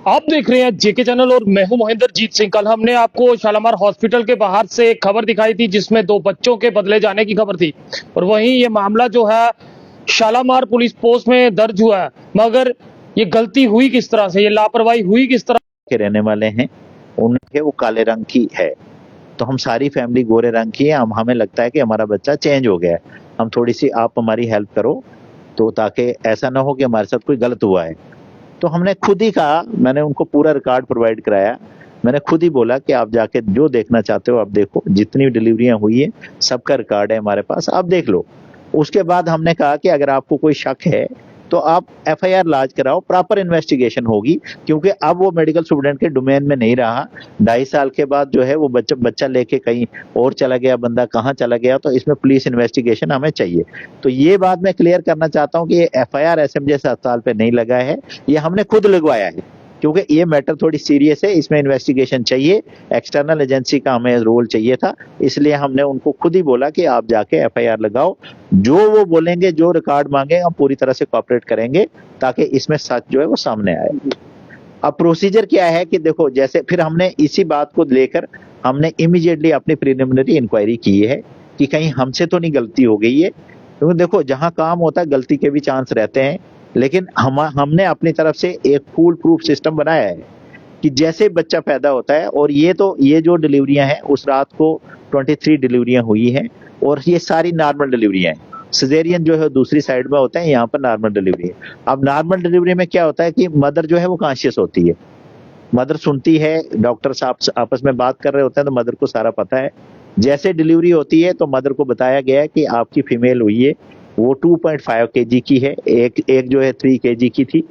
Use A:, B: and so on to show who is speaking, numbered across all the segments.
A: आप देख रहे हैं जेके चैनल और मैं हूं महेंद्र जीत सिंह। कल हमने आपको शालामार हॉस्पिटल के बाहर से एक खबर दिखाई थी जिसमें 2 बच्चों के बदले जाने की खबर थी और वहीं ये मामला जो है शालामार पुलिस पोस्ट में दर्ज हुआ है। मगर ये गलती हुई किस तरह से, ये लापरवाही हुई किस तरह
B: के रहने वाले हैं, उनके वो काले रंग की है, तो हम सारी फैमिली गोरे रंग की है। हमें लगता है कि हमारा बच्चा चेंज हो गया है, हम थोड़ी सी आप हमारी हेल्प करो, तो ताकि ऐसा ना हो कि हमारे साथ कोई गलत हुआ है। तो हमने खुद ही कहा, मैंने उनको पूरा रिकॉर्ड प्रोवाइड कराया, मैंने खुद ही बोला कि आप जाके जो देखना चाहते हो आप देखो, जितनी डिलीवरियां हुई है सबका रिकॉर्ड है हमारे पास, आप देख लो। उसके बाद हमने कहा कि अगर आपको कोई शक है तो आप एफआईआर लॉन्च कराओ, प्रॉपर इन्वेस्टिगेशन होगी, क्योंकि अब वो मेडिकल स्टूडेंट के डोमेन में नहीं रहा। 2.5 साल के बाद जो है वो बच्चा लेके कहीं और चला गया, बंदा कहाँ चला गया, तो इसमें पुलिस इन्वेस्टिगेशन हमें चाहिए। तो ये बात मैं क्लियर करना चाहता हूँ कि ये एफआईआर एसएमजे अस्पताल पे नहीं लगा है, ये हमने खुद लगवाया है, क्योंकि ये मैटर थोड़ी सीरियस है, इसमें इन्वेस्टिगेशन चाहिए, एक्सटर्नल एजेंसी का हमें रोल चाहिए था, इसलिए हमने उनको खुद ही बोला कि आप जाके एफआईआर लगाओ, जो वो बोलेंगे, जो रिकॉर्ड मांगे, हम पूरी तरह से कोऑपरेट करेंगे ताकि इसमें सच जो है वो सामने आए। अब प्रोसीजर क्या है कि देखो, जैसे फिर हमने इसी बात को लेकर हमने इमीडिएटली अपनी प्रिलिमिनरी इंक्वायरी की है कि कहीं हमसे तो नहीं गलती हो गई है, क्योंकि देखो जहां काम होता है गलती के भी चांस रहते हैं, लेकिन हमने अपनी तरफ से एक फूल प्रूफ सिस्टम बनाया है कि जैसे बच्चा पैदा होता है, और ये जो डिलीवरियां हैं उस रात को 23 डिलीवरियां हुई हैं, और ये सारी नॉर्मल डिलीवरियां हैं। सिजेरियन जो है दूसरी साइड में होता है, यहाँ पर नॉर्मल डिलीवरी है। अब नॉर्मल डिलीवरी में क्या होता है कि मदर जो है वो कॉन्शियस होती है, मदर सुनती है, डॉक्टर साहब आपस में बात कर रहे होते हैं तो मदर को सारा पता है। जैसे डिलीवरी होती है तो मदर को बताया गया है कि आपकी फीमेल हुई है, वो 2.5 kg की है, एक जो है 3 kg की थी।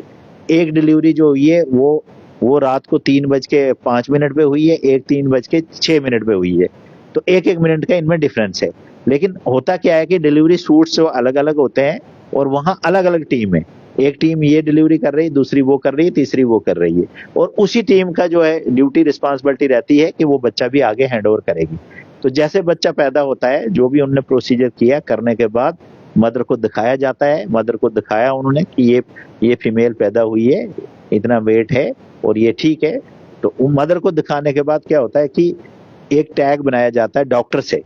B: एक डिलीवरी जो हुई है वो रात को 3:05 पे हुई है, एक 3:06 पे हुई है, तो एक मिनट का इनमें डिफरेंस है। लेकिन होता क्या है कि डिलीवरी सूट्स जो अलग अलग होते हैं और वहां अलग अलग टीम है, एक टीम ये डिलीवरी कर रही है, दूसरी वो कर रही है, तीसरी वो कर रही है, और उसी टीम का जो है ड्यूटी रिस्पॉन्सिबिलिटी रहती है कि वो बच्चा भी आगे हैंड ओवर करेगी। तो जैसे बच्चा पैदा होता है, जो भी उन्होंने प्रोसीजर किया, करने के बाद मदर को दिखाया जाता है, मदर को दिखाया उन्होंने कि ये फीमेल पैदा हुई है, इतना वेट है और ये ठीक है। तो मदर को दिखाने के बाद क्या होता है कि एक टैग बनाया जाता है डॉक्टर से,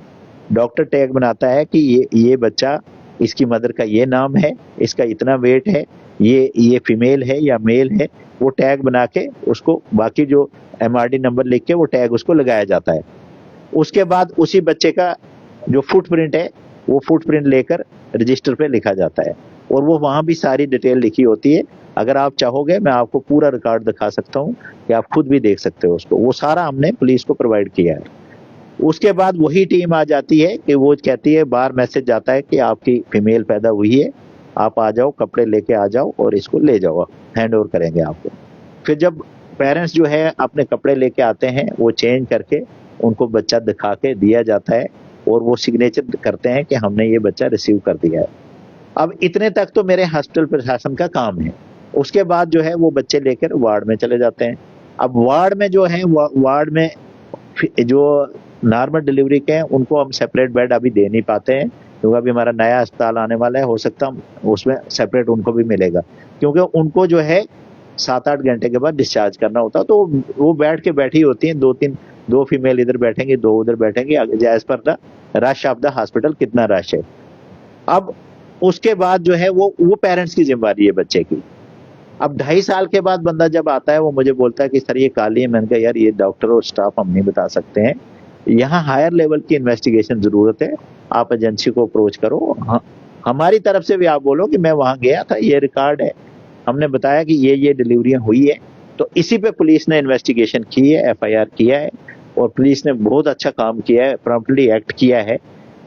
B: डॉक्टर टैग बनाता है कि ये बच्चा, इसकी मदर का ये नाम है, इसका इतना वेट है, ये फीमेल है या मेल है, वो टैग बना के उसको, बाकी जो एमआरडी नंबर लिख के वो टैग उसको लगाया जाता है। उसके बाद उसी बच्चे का जो फुटप्रिंट है वो फुटप्रिंट लेकर रजिस्टर पे लिखा जाता है, और वो वहां भी सारी डिटेल लिखी होती है। अगर आप चाहोगे मैं आपको पूरा रिकॉर्ड दिखा सकता हूँ कि आप खुद भी देख सकते हो उसको, वो सारा हमने पुलिस को प्रोवाइड किया है। उसके बाद वही टीम आ जाती है कि वो कहती है, बाहर मैसेज जाता है कि आपकी फीमेल पैदा हुई है, आप आ जाओ, कपड़े लेके आ जाओ और इसको ले जाओ, हैंड ओवर करेंगे आपको। फिर जब पेरेंट्स जो है अपने कपड़े लेके आते हैं, वो चेंज करके उनको बच्चा दिखा के दिया जाता है, और वो सिग्नेचर करते हैं कि हमने ये बच्चा रिसीव कर दिया है। अब इतने तक तो मेरे हॉस्पिटल प्रशासन का काम है। उसके बाद जो है वो बच्चे लेकर वार्ड में चले जाते हैं। अब वार्ड में जो है, वार्ड में जो नॉर्मल डिलीवरी के हैं उनको हम सेपरेट बेड अभी दे नहीं पाते हैं, क्योंकि अभी हमारा नया अस्पताल आने वाला है, हो सकता है उसमें सेपरेट उनको भी मिलेगा, क्योंकि उनको जो है 7-8 घंटे के बाद डिस्चार्ज करना होता है, तो वो बैठ के बैठी होती हैं, 2 फीमेल इधर बैठेंगे, 2 उधर बैठेंगे, as per the rush of the hospital, कितना रश है। अब उसके बाद जो है वो पेरेंट्स की जिम्मेवारी है बच्चे की। अब 2.5 साल के बाद बंदा जब आता है, वो मुझे बोलता है कि सर ये काली है। मैंने कहा यार ये डॉक्टर और स्टाफ हम नहीं बता सकते हैं, यहाँ हायर लेवल की इन्वेस्टिगेशन जरूरत है, आप एजेंसी को अप्रोच करो। हमारी तरफ से भी आप बोलो कि मैं वहां गया था, ये रिकॉर्ड है, हमने बताया कि ये डिलीवरियां हुई है। तो इसी पे पुलिस ने इन्वेस्टिगेशन की है, एफआईआर किया है, और पुलिस ने बहुत अच्छा काम किया है, प्रॉम्प्टली एक्ट किया है।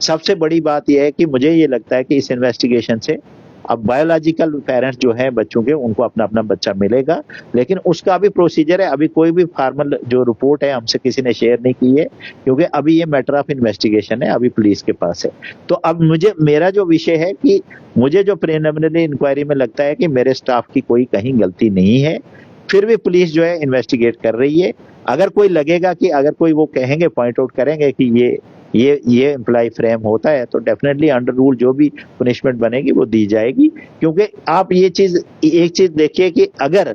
B: सबसे बड़ी बात यह है कि मुझे ये लगता है कि इस इन्वेस्टिगेशन से अब बायोलॉजिकल पेरेंट्स जो है बच्चों के, उनको अपना अपना बच्चा मिलेगा, लेकिन उसका भी प्रोसीजर है। अभी कोई भी फॉर्मल जो रिपोर्ट है हमसे किसी ने शेयर नहीं की है, क्योंकि अभी ये मैटर ऑफ इन्वेस्टिगेशन है, अभी पुलिस के पास है। तो अब मेरा जो विषय है कि मुझे जो प्रिलिमिनरी इंक्वायरी में लगता है कि मेरे स्टाफ की कोई कहीं गलती नहीं है, फिर भी पुलिस जो है इन्वेस्टिगेट कर रही है। अगर कोई लगेगा कि, अगर कोई वो कहेंगे, पॉइंट आउट करेंगे कि ये एम्प्लॉय फ्रेम होता है, तो डेफिनेटली अंडर रूल जो भी पनिशमेंट बनेगी वो दी जाएगी। क्योंकि आप एक चीज देखिए कि अगर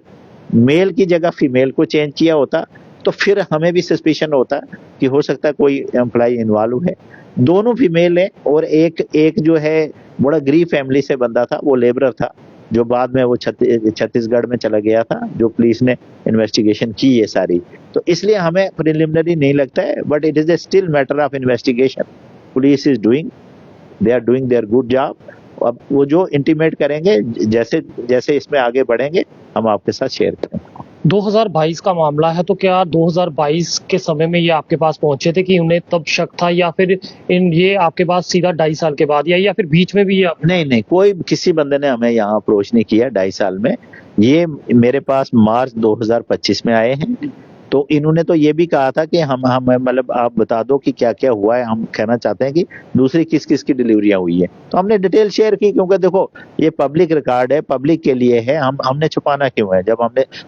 B: मेल की जगह फीमेल को चेंज किया होता तो फिर हमें भी सस्पिशन होता कि हो सकता है कोई एम्प्लॉय इन्वॉल्व है। दोनों फीमेल है और एक जो है बड़ा गरीब फैमिली से बंदा था, वो लेबरर था, जो बाद में वो छत्तीसगढ़ में चला गया था, जो पुलिस ने इन्वेस्टिगेशन की है सारी। तो इसलिए हमें प्रिलिमिनरी नहीं लगता है, but it is a still matter of investigation. Police is doing, they are doing their good job. अब वो जो इंटीमेट करेंगे, जैसे जैसे इसमें आगे बढ़ेंगे हम आपके साथ शेयर करेंगे।
A: 2022 का मामला है, तो क्या 2022 के समय में ये आपके पास पहुंचे थे कि उन्हें तब शक था, या फिर ये आपके पास सीधा 2.5 साल के बाद, या फिर बीच में भी ये
B: नहीं, कोई किसी बंदे ने हमें यहाँ अप्रोच नहीं किया 2.5 साल में। ये मेरे पास मार्च 2025 में आए हैं। तो इन्होंने तो ये भी कहा था कि हम मतलब आप बता दो कि क्या क्या हुआ है, हम कहना चाहते हैं कि दूसरी किस किस की डिलीवरियां हुई है। तो हमने डिटेल शेयर की, क्योंकि देखो ये पब्लिक रिकॉर्ड है, पब्लिक के लिए है, हमने छुपाना क्यों है? जब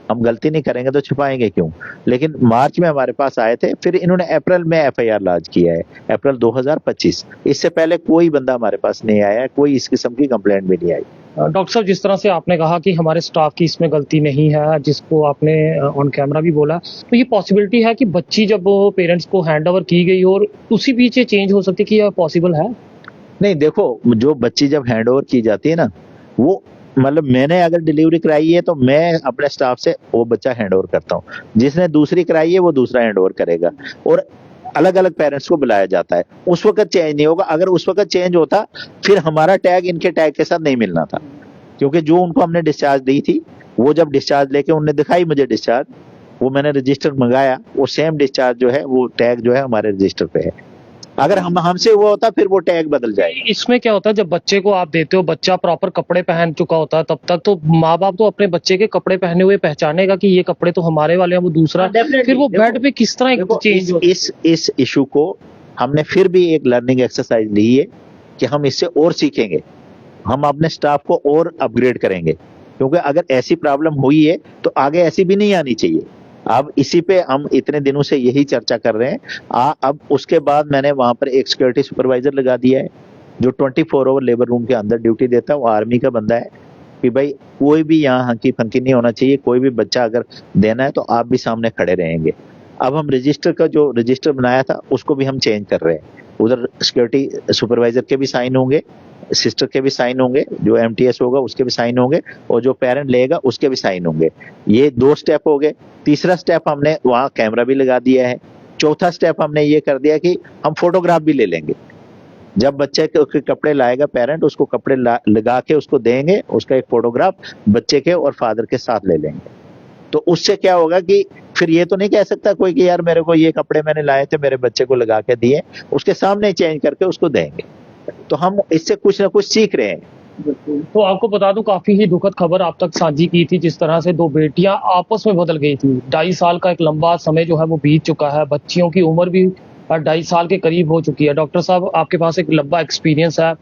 B: हम गलती नहीं करेंगे तो छुपाएंगे क्यों? लेकिन मार्च में हमारे पास आए थे, फिर इन्होंने अप्रैल में FIR लॉन्च किया है, अप्रैल 2025। इससे पहले कोई बंदा हमारे पास नहीं आया, कोई इस किस्म की कंप्लेंट भी नहीं आई।
A: डॉक्टर साहब, जिस तरह से आपने कहा कि हमारे स्टाफ की इसमें गलती नहीं है, जिसको आपने ऑन कैमरा भी बोला, तो ये पॉसिबिलिटी है कि बच्ची जब पेरेंट्स को हैंड ओवर की गई और उसी बीच ये चेंज हो सकती है, कि यह पॉसिबल है?
B: नहीं, देखो जो बच्ची जब हैंड ओवर की जाती है ना, वो मतलब मैंने अगर डिलीवरी कराई है तो मैं अपने स्टाफ से वो बच्चा हैंड ओवर करता हूँ, जिसने दूसरी कराई है वो दूसरा हैंड ओवर करेगा, और अलग अलग पेरेंट्स को बुलाया जाता है। उस वक्त चेंज नहीं होगा। अगर उस वक्त चेंज होता फिर हमारा टैग इनके टैग के साथ नहीं मिलना था, क्योंकि जो उनको हमने डिस्चार्ज दी थी, वो जब डिस्चार्ज लेके उन्होंने दिखाई मुझे डिस्चार्ज, वो मैंने रजिस्टर मंगाया, वो सेम डिस्चार्ज जो है वो टैग जो है हमारे रजिस्टर पे है। अगर हमसे वो होता फिर वो टैग बदल जाएगा।
A: इसमें क्या होता है, जब बच्चे को आप देते हो, बच्चा प्रॉपर कपड़े पहन चुका होता है, तब तक तो माँ बाप तो अपने बच्चे के कपड़े पहने हुए पहचानेगा कि ये कपड़े तो हमारे वाले हैं, वो दूसरा। फिर वो बेड पे किस तरह चेंज हो?
B: इस इशू को हमने फिर भी एक लर्निंग एक्सरसाइज ली है कि हम इससे और सीखेंगे, हम अपने स्टाफ को और अपग्रेड करेंगे, क्योंकि अगर ऐसी प्रॉब्लम हुई है तो आगे ऐसी भी नहीं आनी चाहिए। अब इसी पे हम इतने दिनों से यही चर्चा कर रहे हैं। अब उसके बाद मैंने वहां पर एक सिक्योरिटी सुपरवाइजर लगा दिया है, जो 24 आवर लेबर रूम के अंदर ड्यूटी देता है। वो आर्मी का बंदा है कि भाई कोई भी यहाँ हंकी फंकी नहीं होना चाहिए, कोई भी बच्चा अगर देना है तो आप भी सामने खड़े रहेंगे। अब हम जो रजिस्टर बनाया था उसको भी हम चेंज कर रहे हैं। उधर सिक्योरिटी सुपरवाइजर के भी साइन होंगे, सिस्टर के भी साइन होंगे, जो MTS होगा उसके भी साइन होंगे, और जो पेरेंट लेगा उसके भी साइन होंगे। ये 2 स्टेप हो गए। तीसरा स्टेप हमने वहाँ कैमरा भी लगा दिया है। चौथा स्टेप हमने ये कर दिया कि हम फोटोग्राफ भी ले लेंगे। जब बच्चे के कपड़े लाएगा पेरेंट, उसको कपड़े लगा के उसको देंगे, उसका एक फोटोग्राफ बच्चे के और फादर के साथ ले लेंगे। तो उससे क्या होगा कि फिर ये तो नहीं कह सकता कोई कि यार मेरे को ये कपड़े मैंने लाए थे, मेरे बच्चे को लगा के दिए, उसके सामने चेंज करके उसको देंगे। तो हम इससे कुछ ना कुछ सीख रहे हैं।
A: तो आपको बता दूं, काफी ही दुखद खबर आप तक साझी की थी, जिस तरह से 2 बेटियां आपस में बदल गई थी। 2.5 साल का एक लंबा समय जो है वो बीत चुका है, बच्चियों की उम्र भी 2.5 साल के करीब हो चुकी है। डॉक्टर साहब, आपके पास एक लंबा एक्सपीरियंस है,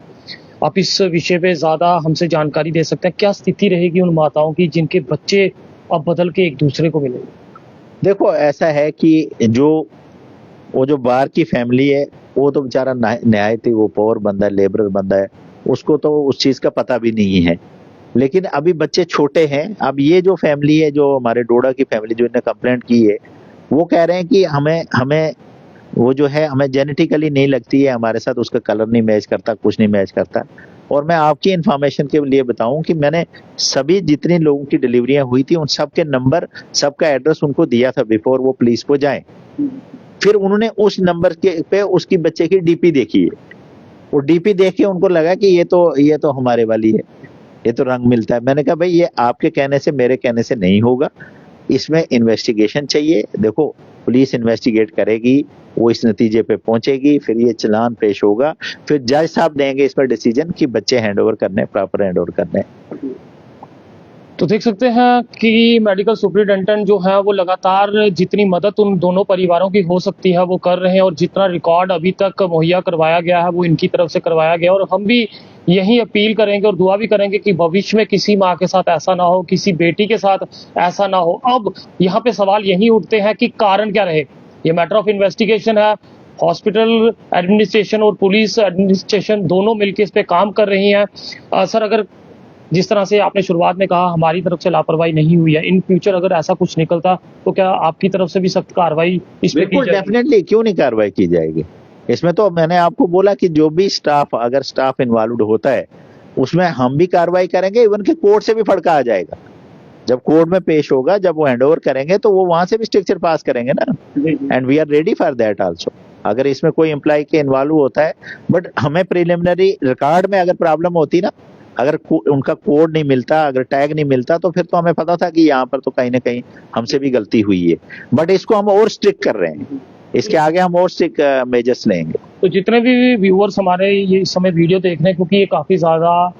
A: आप इस विषय पे ज्यादा हमसे जानकारी दे सकते हैं। क्या स्थिति रहेगी उन माताओं की जिनके बच्चे अब बदल के एक दूसरे को मिले?
B: देखो ऐसा है कि वो जो बाहर की फैमिली है, वो तो बेचारा निहायत ही वो पोर बंदा है, लेबरर बंदा है, उसको तो उस चीज का पता भी नहीं है। लेकिन अभी बच्चे छोटे हैं। अब ये जो फैमिली है, जो हमारे डोडा की फैमिली जो इन्हें कंप्लेंट की है, वो कह रहे हैं कि हमें वो जो है हमें जेनेटिकली नहीं लगती है हमारे साथ, उसका कलर नहीं मैच करता, कुछ नहीं मैच करता। और मैं आपकी इन्फॉर्मेशन के लिए बताऊं कि मैंने सभी जितने लोगों की डिलीवरियां हुई थी उन सबके नंबर, सबका एड्रेस उनको दिया था बिफोर वो पुलिस को जाएं। फिर उन्होंने उस नंबर के पे उसकी बच्चे की DP देखी है। वो DP देख के उनको लगा कि ये तो हमारे वाली है, ये तो रंग मिलता है। मैंने कहा भाई ये आपके कहने से, मेरे कहने से नहीं होगा, इसमें इन्वेस्टिगेशन चाहिए। देखो पुलिस इन्वेस्टिगेट करेगी, वो इस नतीजे पे पहुंचेगी, फिर ये चालान पेश होगा, फिर जज साहब देंगे इस पर डिसीजन कि बच्चे हैंडओवर करने, प्रॉपर हैंडओवर करने।
A: तो देख सकते हैं कि मेडिकल सुपरिटेंडेंट जो है वो लगातार जितनी मदद उन दोनों परिवारों की हो सकती है वो कर रहे हैं, और जितना रिकॉर्ड अभी तक मुहैया करवाया गया है वो इनकी तरफ से करवाया गया। और हम भी यही अपील करेंगे और दुआ भी करेंगे कि भविष्य में किसी माँ के साथ ऐसा ना हो, किसी बेटी के साथ ऐसा ना हो। अब यहाँ पे सवाल यही उठते हैं कि कारण क्या रहे। ये मैटर ऑफ इन्वेस्टिगेशन है। हॉस्पिटल एडमिनिस्ट्रेशन और पुलिस एडमिनिस्ट्रेशन दोनों मिलकर इस पे काम कर रही हैं। सर, अगर जिस तरह से आपने शुरुआत में कहा हमारी तरफ से लापरवाही नहीं हुई है, इन फ्यूचर अगर ऐसा कुछ निकलता तो क्या आपकी तरफ से भी सख्त कार्रवाई इस पे की
B: बिल्कुल
A: जाएगी?
B: डेफिनेटली, क्यों नहीं कार्रवाई की जाएगी। इसमें तो मैंने आपको बोला कि जो भी स्टाफ, अगर स्टाफ इन्वॉल्व होता है उसमें हम भी कार्रवाई करेंगे, इवन कि कोर्ट से भी फड़का आ जाएगा। जब कोर्ट में पेश होगा, जब वो हैंड ओवर करेंगे तो वो वहां से भी स्ट्रिक्चर पास करेंगे ना, and we are ready for that also. अगर इसमें कोई एम्प्लॉय के इन्वॉल्व होता है, बट हमें प्रिलिमिनरी रिकॉर्ड में अगर प्रॉब्लम होती ना, अगर उनका कोड नहीं मिलता, अगर टैग नहीं मिलता, तो फिर तो हमें पता था कि यहाँ पर तो कहीं ना कहीं हमसे भी गलती हुई है। बट इसको हम और स्ट्रिक्ट कर रहे हैं, इसके आगे हम और स्ट्रिक्ट मेजर्स लेंगे।
A: तो जितने भी व्यूअर्स हमारे ये इस समय वीडियो देख रहे हैं, क्योंकि ये काफी ज्यादा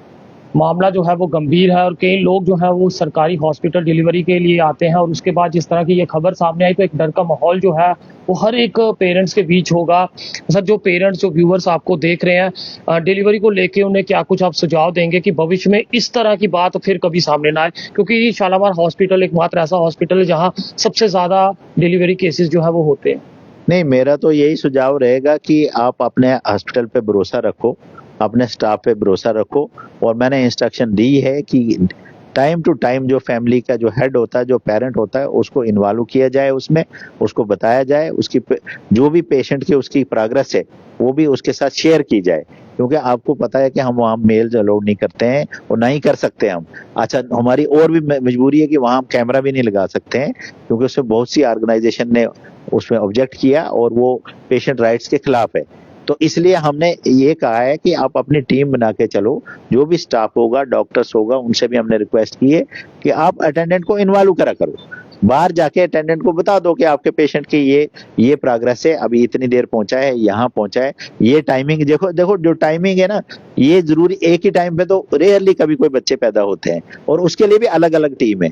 A: मामला जो है वो गंभीर है और कई लोग जो है वो सरकारी हॉस्पिटल डिलीवरी के लिए आते हैं और उसके बाद जिस तरह की ये खबर सामने आई तो एक डर का माहौल जो है वो हर एक पेरेंट्स के बीच होगा। सर, जो पेरेंट्स, जो व्यूअर्स आपको देख रहे हैं, डिलीवरी को लेके उन्हें क्या कुछ आप सुझाव देंगे कि भविष्य में इस तरह की बात फिर कभी सामने ना आए, क्योंकि शालामार हॉस्पिटल एकमात्र ऐसा हॉस्पिटल है जहाँ सबसे ज्यादा डिलीवरी केसेस जो है वो होते हैं।
B: नहीं, मेरा तो यही सुझाव रहेगा कि आप अपने हॉस्पिटल पे भरोसा रखो, अपने स्टाफ पे भरोसा रखो, और मैंने इंस्ट्रक्शन दी है कि टाइम टू टाइम जो फैमिली का जो हेड होता है, जो पेरेंट होता है, उसको इन्वॉल्व किया जाए, उसमें उसको बताया जाए, उसकी जो भी पेशेंट की उसकी प्रोग्रेस है वो भी उसके साथ शेयर की जाए, क्योंकि आपको पता है कि हम वहाँ मेल्स अलाउड नहीं करते हैं और नहीं कर सकते हम। अच्छा, हमारी और भी मजबूरी है कि वहाँ हम कैमरा भी नहीं लगा सकते हैं, क्योंकि उसमें बहुत सी ऑर्गेनाइजेशन ने उसमें ऑब्जेक्ट किया और वो पेशेंट राइट्स के खिलाफ है। तो इसलिए हमने ये कहा है कि आप अपनी टीम बना के चलो, जो भी स्टाफ होगा, डॉक्टर्स होगा, उनसे भी हमने रिक्वेस्ट की है कि आप अटेंडेंट को इन्वॉल्व करा करो। बाहर जाके अटेंडेंट को बता दो कि आपके पेशेंट की ये प्रोग्रेस है, अभी इतनी देर पहुंचा है, यहाँ पहुंचा है, ये टाइमिंग देखो देखो, जो टाइमिंग है ना, ये जरूरी एक ही टाइम पे तो रेयरली कभी कोई बच्चे पैदा होते हैं, और उसके लिए भी अलग अलग टीम है।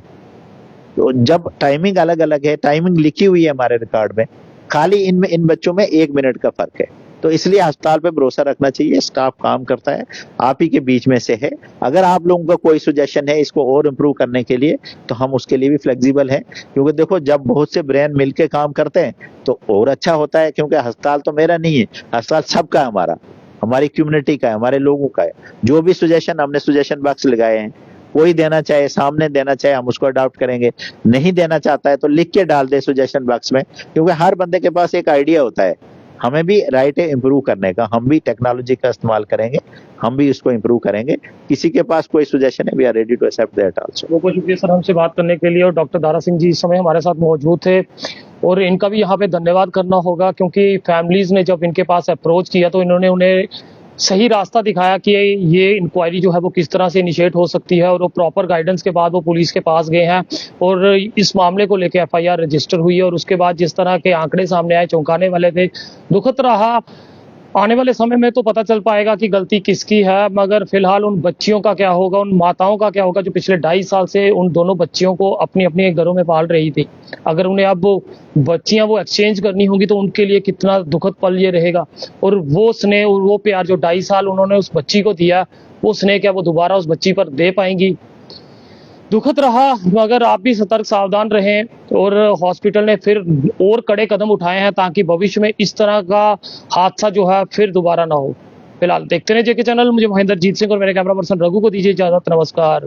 B: तो जब टाइमिंग अलग अलग है, टाइमिंग लिखी हुई है हमारे रिकॉर्ड में, खाली इन बच्चों में 1 मिनट का फर्क है। तो इसलिए अस्पताल पे भरोसा रखना चाहिए, स्टाफ काम करता है, आप ही के बीच में से है। अगर आप लोगों का कोई सजेशन है इसको और इम्प्रूव करने के लिए, तो हम उसके लिए भी फ्लेक्सिबल हैं, क्योंकि देखो जब बहुत से ब्रेन मिलके काम करते हैं तो और अच्छा होता है, क्योंकि अस्पताल तो मेरा नहीं है, अस्पताल सबका है, हमारी कम्युनिटी का है, हमारे लोगों का है। जो भी सजेशन, हमने सजेशन बॉक्स लगाए हैं, कोई देना चाहे, सामने देना चाहे, हम उसको अडॉप्ट करेंगे, नहीं देना चाहता है तो लिख के डाल दे सजेशन बॉक्स में, क्योंकि हर बंदे के पास एक आइडिया होता है। हमें भी राइट है इम्प्रूव करने का, हम भी टेक्नोलॉजी का इस्तेमाल करेंगे, हम भी इसको इम्प्रूव करेंगे। किसी के पास कोई सजेशन है, we are ready to accept that also.
A: बहुत शुक्रिया सर हमसे बात करने के लिए, और डॉक्टर दारा सिंह जी इस समय हमारे साथ मौजूद थे, और इनका भी यहाँ पे धन्यवाद करना होगा, क्योंकि फैमिलीज ने जब इनके पास अप्रोच किया तो इन्होंने उन्हें सही रास्ता दिखाया कि ये इंक्वायरी जो है वो किस तरह से इनिशिएट हो सकती है, और वो प्रॉपर गाइडेंस के बाद वो पुलिस के पास गए हैं और इस मामले को लेकर FIR रजिस्टर हुई है। और उसके बाद जिस तरह के आंकड़े सामने आए, चौंकाने वाले थे, दुखद रहा। आने वाले समय में तो पता चल पाएगा कि गलती किसकी है, मगर फिलहाल उन बच्चियों का क्या होगा, उन माताओं का क्या होगा जो पिछले 2.5 साल से उन दोनों बच्चियों को अपनी अपने घरों में पाल रही थी। अगर उन्हें अब बच्चियां वो एक्सचेंज करनी होंगी तो उनके लिए कितना दुखद पल ये रहेगा। और वो स्नेह और वो प्यार जो 2.5 साल उन्होंने उस बच्ची को दिया, वो स्नेह क्या वो दोबारा उस बच्ची पर दे पाएंगी? दुखद रहा, मगर आप भी सतर्क सावधान रहें, और हॉस्पिटल ने फिर और कड़े कदम उठाए हैं ताकि भविष्य में इस तरह का हादसा जो है फिर दोबारा ना हो। फिलहाल देखते रहे JK चैनल। मुझे महेंद्र जीत सिंह और मेरे कैमरा पर्सन रघु को दीजिए इजाजत। नमस्कार।